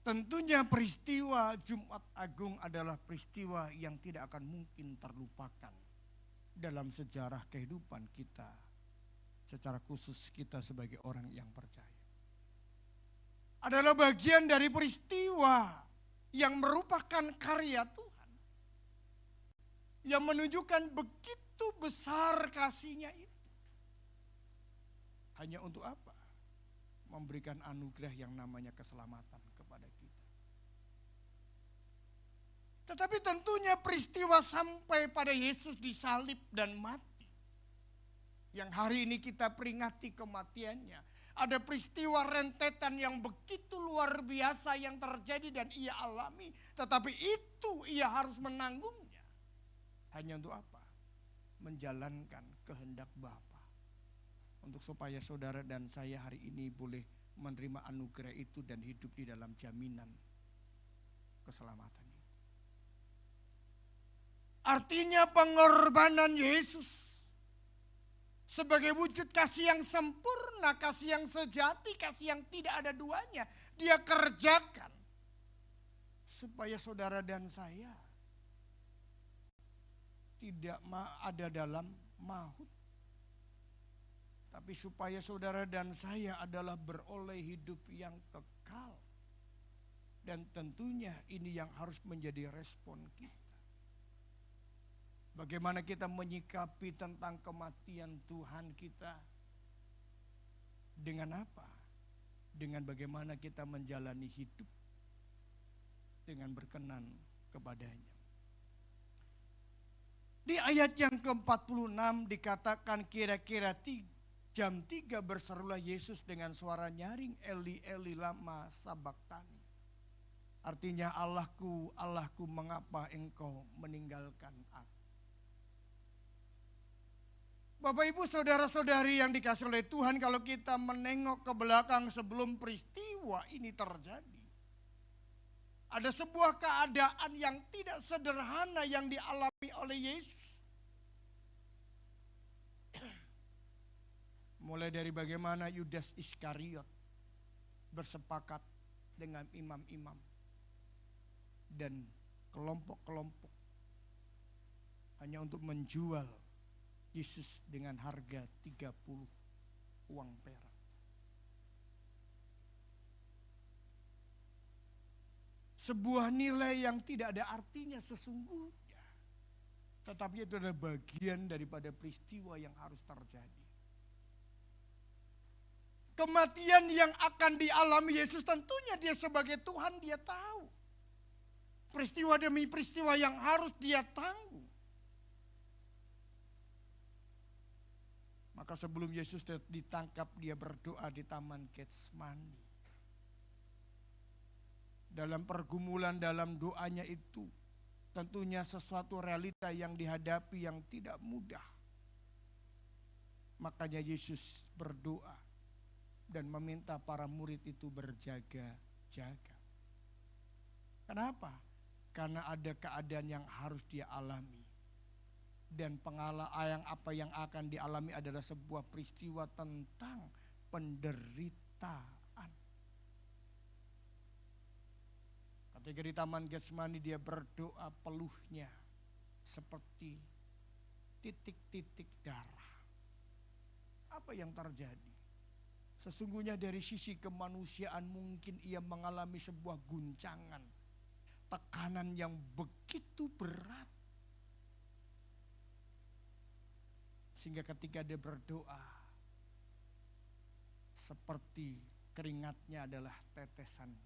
Tentunya peristiwa Jumat Agung adalah peristiwa yang tidak akan mungkin terlupakan dalam sejarah kehidupan kita, secara khusus kita sebagai orang yang percaya. Adalah bagian dari peristiwa yang merupakan karya Tuhan, yang menunjukkan begitu besar kasih-Nya itu. Hanya untuk apa? Memberikan anugerah yang namanya keselamatan kepada kita. Tetapi tentunya peristiwa sampai pada Yesus disalib dan mati, yang hari ini kita peringati kematiannya, ada peristiwa rentetan yang begitu luar biasa yang terjadi dan ia alami, tetapi itu ia harus menanggungnya. Hanya untuk apa? Menjalankan kehendak Bapa. Untuk supaya saudara dan saya hari ini boleh menerima anugerah itu dan hidup di dalam jaminan keselamatan itu. Artinya pengorbanan Yesus sebagai wujud kasih yang sempurna, kasih yang sejati, kasih yang tidak ada duanya, Dia kerjakan supaya saudara dan saya tidak ada dalam maut, tapi supaya saudara dan saya adalah beroleh hidup yang kekal. Dan tentunya ini yang harus menjadi respon kita. Bagaimana kita menyikapi tentang kematian Tuhan kita? Dengan apa? Dengan bagaimana kita menjalani hidup dengan berkenan kepadanya. Di ayat yang ke-46 dikatakan kira-kira jam 3 berserulah Yesus dengan suara nyaring, Eli Eli lama sabachthani. Artinya, Allahku, Allahku, mengapa engkau meninggalkan aku? Bapak Ibu saudara-saudari yang dikasihi oleh Tuhan, kalau kita menengok ke belakang sebelum peristiwa ini terjadi, ada sebuah keadaan yang tidak sederhana yang dialami oleh Yesus. Mulai dari bagaimana Yudas Iskariot bersepakat dengan imam-imam dan kelompok-kelompok hanya untuk menjual Yesus dengan harga 30 uang perak. Sebuah nilai yang tidak ada artinya sesungguhnya, tetapi itu adalah bagian daripada peristiwa yang harus terjadi. Kematian yang akan dialami Yesus, tentunya Dia sebagai Tuhan, Dia tahu peristiwa demi peristiwa yang harus Dia tanggung. Maka sebelum Yesus ditangkap, Dia berdoa di Taman Getsemani. Dalam pergumulan, dalam doanya itu, tentunya sesuatu realita yang dihadapi yang tidak mudah. Makanya Yesus berdoa dan meminta para murid itu berjaga-jaga. Kenapa? Karena ada keadaan yang harus Dia alami. Dan apa yang akan dialami adalah sebuah peristiwa tentang penderitaan. Ketika di Taman Getsemani Dia berdoa, peluhnya seperti titik-titik darah. Apa yang terjadi? Sesungguhnya dari sisi kemanusiaan mungkin Ia mengalami sebuah guncangan, tekanan yang begitu berat. Sehingga ketika Dia berdoa, seperti keringatnya adalah tetesan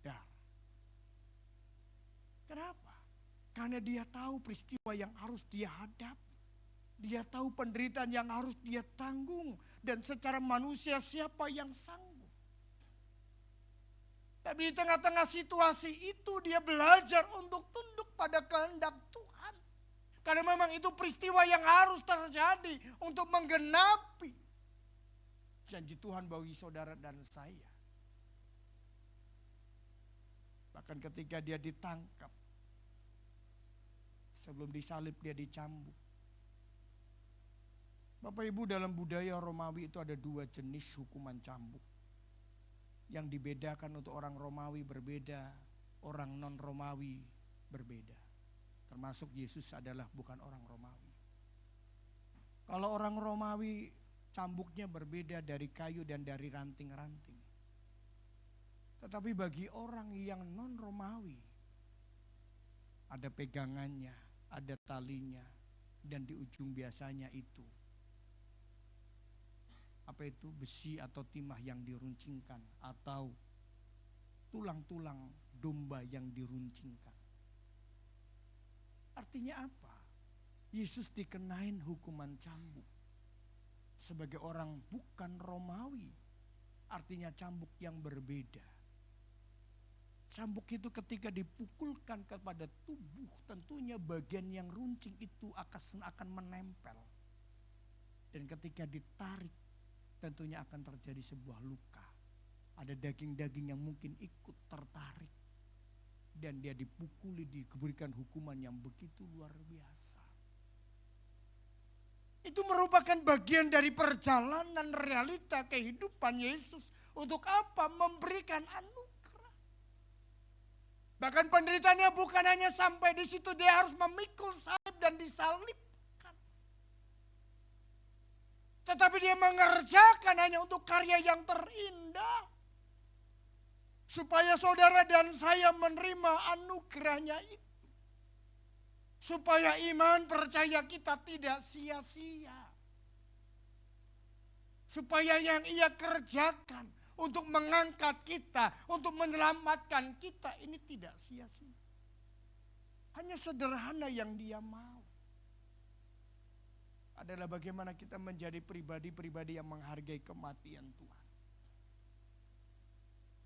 darah. Kenapa? Karena Dia tahu peristiwa yang harus Dia hadapi. Dia tahu penderitaan yang harus Dia tanggung. Dan secara manusia siapa yang sanggup? Tapi di tengah-tengah situasi itu Dia belajar untuk tunduk pada kehendak Tuhan. Karena memang itu peristiwa yang harus terjadi untuk menggenapi janji Tuhan bagi saudara dan saya. Bahkan ketika Dia ditangkap, sebelum disalib Dia dicambuk. Bapak Ibu, dalam budaya Romawi itu ada 2 jenis hukuman cambuk. Yang dibedakan untuk orang Romawi berbeda, orang non-Romawi berbeda. Termasuk Yesus adalah bukan orang Romawi. Kalau orang Romawi cambuknya berbeda dari kayu dan dari ranting-ranting. Tetapi bagi orang yang non-Romawi, ada pegangannya, ada talinya, dan di ujung biasanya itu apa itu, besi atau timah yang diruncingkan, atau tulang-tulang domba yang diruncingkan. Artinya apa? Yesus dikenain hukuman cambuk sebagai orang bukan Romawi. Artinya cambuk yang berbeda. Cambuk itu ketika dipukulkan kepada tubuh, tentunya bagian yang runcing itu akan menempel. Dan ketika ditarik, tentunya akan terjadi sebuah luka. Ada daging-daging yang mungkin ikut tertarik. Dan dia dipukuli, diberikan hukuman yang begitu luar biasa. Itu merupakan bagian dari perjalanan realita kehidupan Yesus. Untuk apa? Memberikan anugerah. Bahkan penderitaannya bukan hanya sampai di situ, dia harus memikul salib dan disalib. Tetapi dia mengerjakan hanya untuk karya yang terindah. Supaya saudara dan saya menerima anugerahnya itu. Supaya iman percaya kita tidak sia-sia. Supaya yang ia kerjakan untuk mengangkat kita, untuk menyelamatkan kita, ini tidak sia-sia. Hanya sederhana yang dia mau. Adalah bagaimana kita menjadi pribadi-pribadi yang menghargai kematian Tuhan.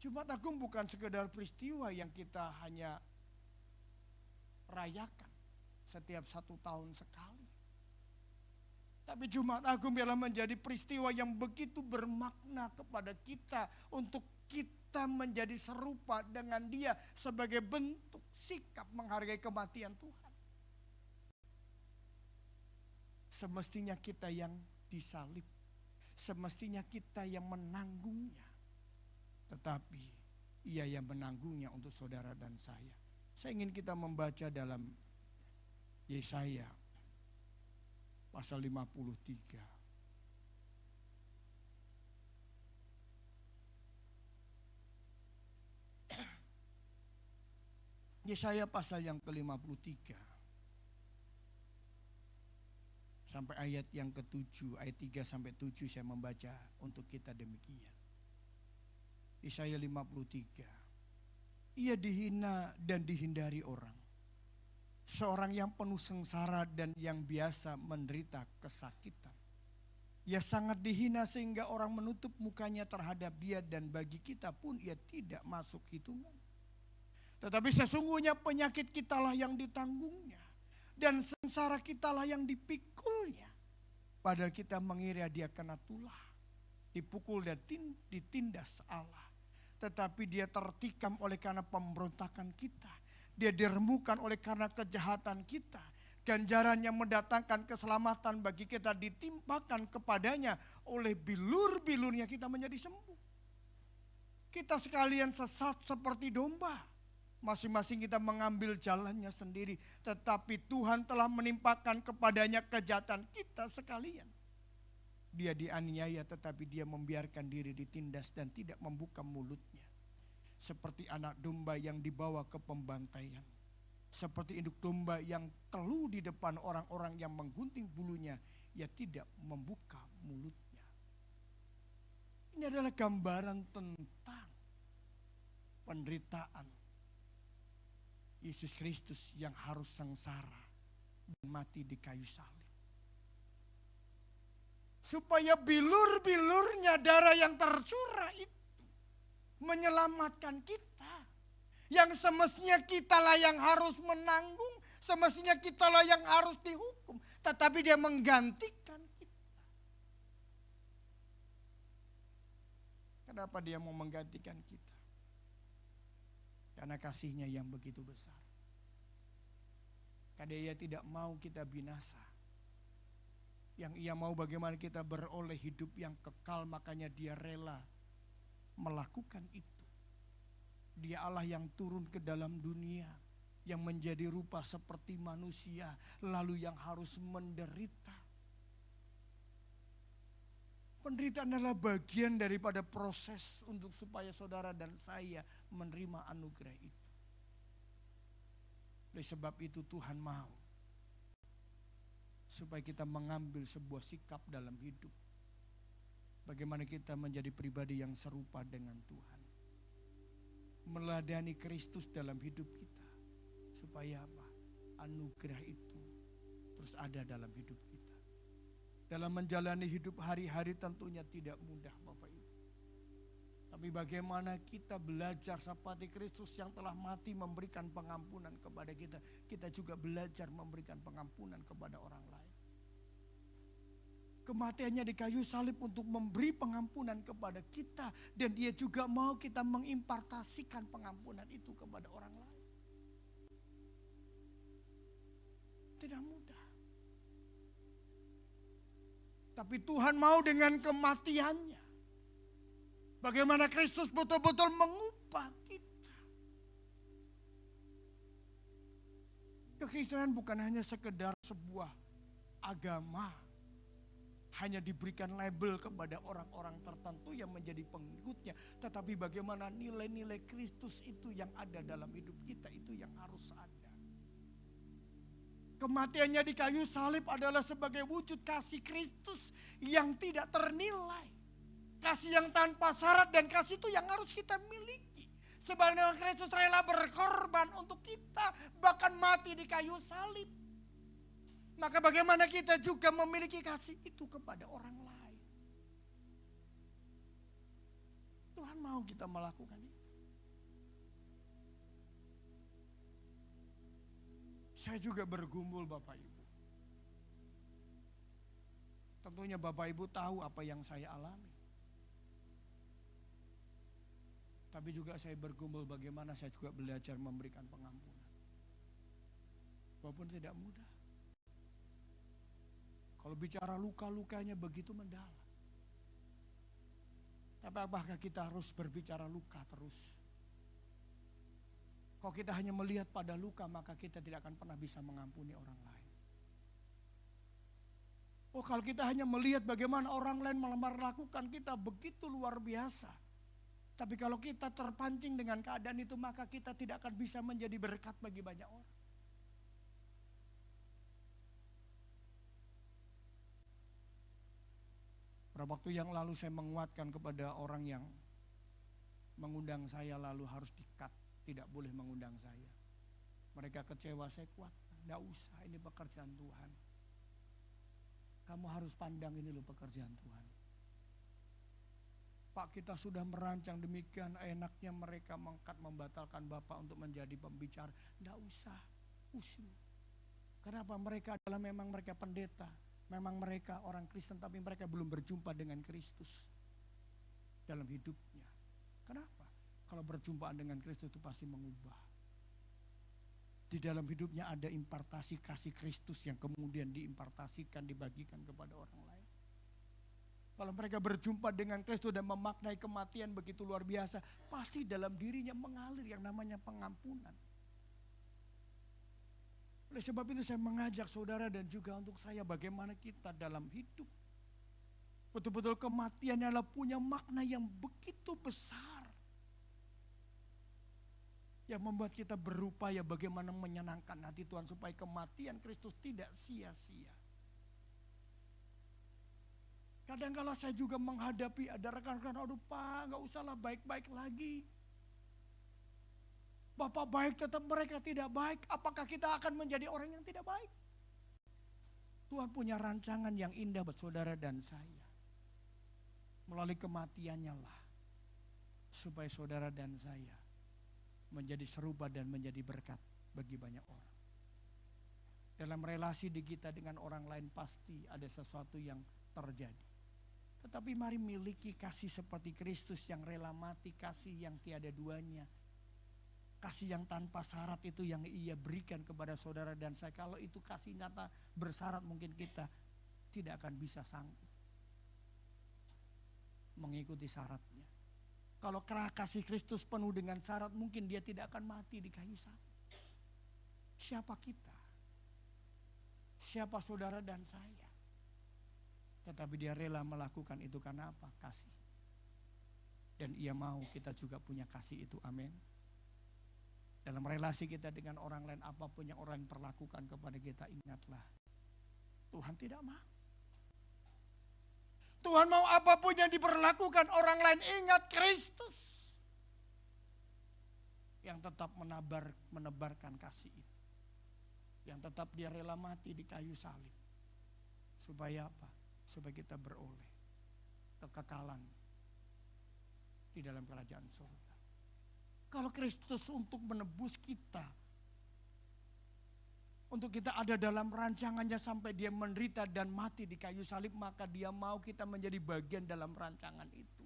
Jumat Agung bukan sekedar peristiwa yang kita hanya rayakan setiap 1 tahun sekali. Tapi Jumat Agung adalah menjadi peristiwa yang begitu bermakna kepada kita untuk kita menjadi serupa dengan Dia sebagai bentuk sikap menghargai kematian Tuhan. Semestinya kita yang disalib. Semestinya kita yang menanggungnya. Tetapi ia yang menanggungnya untuk saudara dan saya. Saya ingin kita membaca dalam Yesaya pasal 53. Yesaya pasal yang ke-53. Sampai ayat yang ke-7, ayat 3 sampai 7 saya membaca untuk kita demikian. Yesaya 53. Ia dihina dan dihindari orang. Seorang yang penuh sengsara dan yang biasa menderita kesakitan. Ia sangat dihina sehingga orang menutup mukanya terhadap dia, dan bagi kita pun ia tidak masuk hitungan. Tetapi sesungguhnya penyakit kitalah yang ditanggungnya. Dan sengsara kitalah yang dipikulnya. Padahal kita mengira dia kena tulah, dipukul dan ditindas Allah. Tetapi dia tertikam oleh karena pemberontakan kita. Dia diremukan oleh karena kejahatan kita. Ganjaran yang mendatangkan keselamatan bagi kita ditimpakan kepadanya. Oleh bilur-bilurnya kita menjadi sembuh. Kita sekalian sesat seperti domba. Masing-masing kita mengambil jalannya sendiri. Tetapi Tuhan telah menimpakan kepadanya kejahatan kita sekalian. Dia dianiaya tetapi dia membiarkan diri ditindas dan tidak membuka mulutnya. Seperti anak domba yang dibawa ke pembantaian. Seperti induk domba yang teluh di depan orang-orang yang menggunting bulunya. Ia tidak membuka mulutnya. Ini adalah gambaran tentang penderitaan Yesus Kristus yang harus sengsara dan mati di kayu salib. Supaya bilur-bilurnya darah yang tercurah itu menyelamatkan kita. Yang semestinya kitalah yang harus menanggung, semestinya kitalah yang harus dihukum. Tetapi dia menggantikan kita. Kenapa dia mau menggantikan kita? Karena kasihnya yang begitu besar. Karena ia tidak mau kita binasa. Yang ia mau bagaimana kita beroleh hidup yang kekal, makanya dia rela melakukan itu. Dia Allah yang turun ke dalam dunia, yang menjadi rupa seperti manusia, lalu yang harus menderita. Penderitaan adalah bagian daripada proses untuk supaya saudara dan saya menerima anugerah itu. Oleh sebab itu Tuhan mau supaya kita mengambil sebuah sikap dalam hidup. Bagaimana kita menjadi pribadi yang serupa dengan Tuhan. Meladani Kristus dalam hidup kita. Supaya apa? Anugerah itu terus ada dalam hidup kita. Dalam menjalani hidup hari-hari tentunya tidak mudah Bapak Ibu. Tapi bagaimana kita belajar seperti Kristus yang telah mati memberikan pengampunan kepada kita. Kita juga belajar memberikan pengampunan kepada orang lain. Kematiannya di kayu salib untuk memberi pengampunan kepada kita. Dan dia juga mau kita mengimpartasikan pengampunan itu kepada orang lain. Tidak mudah. Tapi Tuhan mau dengan kematiannya. Bagaimana Kristus betul-betul mengubah kita. Kekristenan bukan hanya sekedar sebuah agama. Hanya diberikan label kepada orang-orang tertentu yang menjadi pengikutnya. Tetapi bagaimana nilai-nilai Kristus itu yang ada dalam hidup kita, itu yang harus ada. Kematiannya di kayu salib adalah sebagai wujud kasih Kristus yang tidak ternilai. Kasih yang tanpa syarat dan kasih itu yang harus kita miliki. Sebagaimana Kristus rela berkorban untuk kita, bahkan mati di kayu salib. Maka bagaimana kita juga memiliki kasih itu kepada orang lain. Tuhan mau kita melakukan itu. Saya juga bergumul Bapak Ibu. Tentunya Bapak Ibu tahu apa yang saya alami. Tapi juga saya bergumul bagaimana saya juga belajar memberikan pengampunan. Walaupun tidak mudah. Kalau bicara luka-lukanya begitu mendalam. Tapi apakah kita harus berbicara luka terus? Kalau kita hanya melihat pada luka, maka kita tidak akan pernah bisa mengampuni orang lain. Oh, kalau kita hanya melihat bagaimana orang lain melakukan kita begitu luar biasa. Tapi kalau kita terpancing dengan keadaan itu, maka kita tidak akan bisa menjadi berkat bagi banyak orang. Beberapa waktu yang lalu saya menguatkan kepada orang yang mengundang saya lalu harus di-cut, tidak boleh mengundang saya. Mereka kecewa, saya kuatkan, tidak usah, ini pekerjaan Tuhan. Kamu harus pandang ini loh pekerjaan Tuhan. Pak, kita sudah merancang demikian, enaknya mereka membatalkan Bapak untuk menjadi pembicara. Tidak usah, pusing. Kenapa? Mereka adalah memang mereka pendeta. Memang mereka orang Kristen tapi mereka belum berjumpa dengan Kristus dalam hidupnya. Kenapa? Kalau berjumpaan dengan Kristus itu pasti mengubah. Di dalam hidupnya ada impartasi kasih Kristus yang kemudian diimpartasikan, dibagikan kepada orang lain. Kalau mereka berjumpa dengan Kristus dan memaknai kematian begitu luar biasa, pasti dalam dirinya mengalir yang namanya pengampunan. Oleh sebab itu saya mengajak saudara dan juga untuk saya bagaimana kita dalam hidup. Betul-betul kematian adalah punya makna yang begitu besar. Yang membuat kita berupaya bagaimana menyenangkan hati Tuhan supaya kematian Kristus tidak sia-sia. Kadang-kala saya juga menghadapi ada rekan-rekan, aduh Pak gak usahlah baik-baik lagi. Bapak baik tetap mereka tidak baik. Apakah kita akan menjadi orang yang tidak baik? Tuhan punya rancangan yang indah buat saudara dan saya. Melalui kematiannya lah. Supaya saudara dan saya menjadi serupa dan menjadi berkat bagi banyak orang. Dalam relasi di kita dengan orang lain pasti ada sesuatu yang terjadi. Tetapi mari miliki kasih seperti Kristus yang rela mati, kasih yang tiada duanya. Kasih yang tanpa syarat itu yang ia berikan kepada saudara dan saya. Kalau itu kasih nyata bersyarat mungkin kita tidak akan bisa sanggup mengikuti syaratnya. Kalau kasih Kristus penuh dengan syarat, mungkin dia tidak akan mati di kayu salib. Siapa kita? Siapa saudara dan saya? Tetapi dia rela melakukan itu karena apa? Kasih. Dan ia mau kita juga punya kasih itu, amin. Dalam relasi kita dengan orang lain, apapun yang orang perlakukan kepada kita, ingatlah, Tuhan tidak mau. Tuhan mau apapun yang diperlakukan orang lain, ingat Kristus yang tetap menebarkan kasih itu. Yang tetap dia rela mati di kayu salib. Supaya apa? Supaya kita beroleh kekekalan di dalam kerajaan surga. Kalau Kristus untuk menebus kita, untuk kita ada dalam rancangannya sampai dia menderita dan mati di kayu salib, maka dia mau kita menjadi bagian dalam rancangan itu.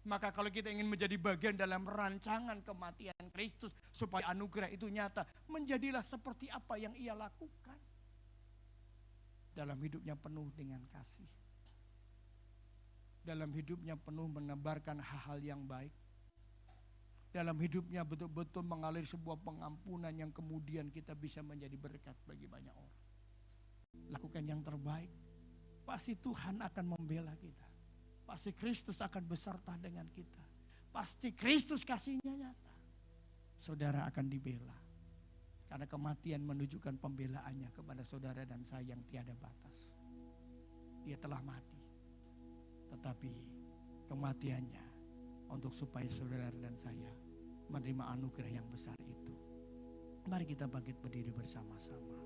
Maka kalau kita ingin menjadi bagian dalam rancangan kematian Kristus supaya anugerah itu nyata, menjadilah seperti apa yang ia lakukan. Dalam hidupnya penuh dengan kasih. Dalam hidupnya penuh menebarkan hal-hal yang baik. Dalam hidupnya betul-betul mengalir sebuah pengampunan yang kemudian kita bisa menjadi berkat bagi banyak orang. Lakukan yang terbaik. Pasti Tuhan akan membela kita. Pasti Kristus akan beserta dengan kita. Pasti Kristus kasihnya nyata. Saudara akan dibela. Karena kematian menunjukkan pembelaannya kepada saudara dan saya yang tiada batas. Dia telah mati. Tetapi kematiannya untuk supaya saudara dan saya menerima anugerah yang besar itu. Mari kita bangkit berdiri bersama-sama.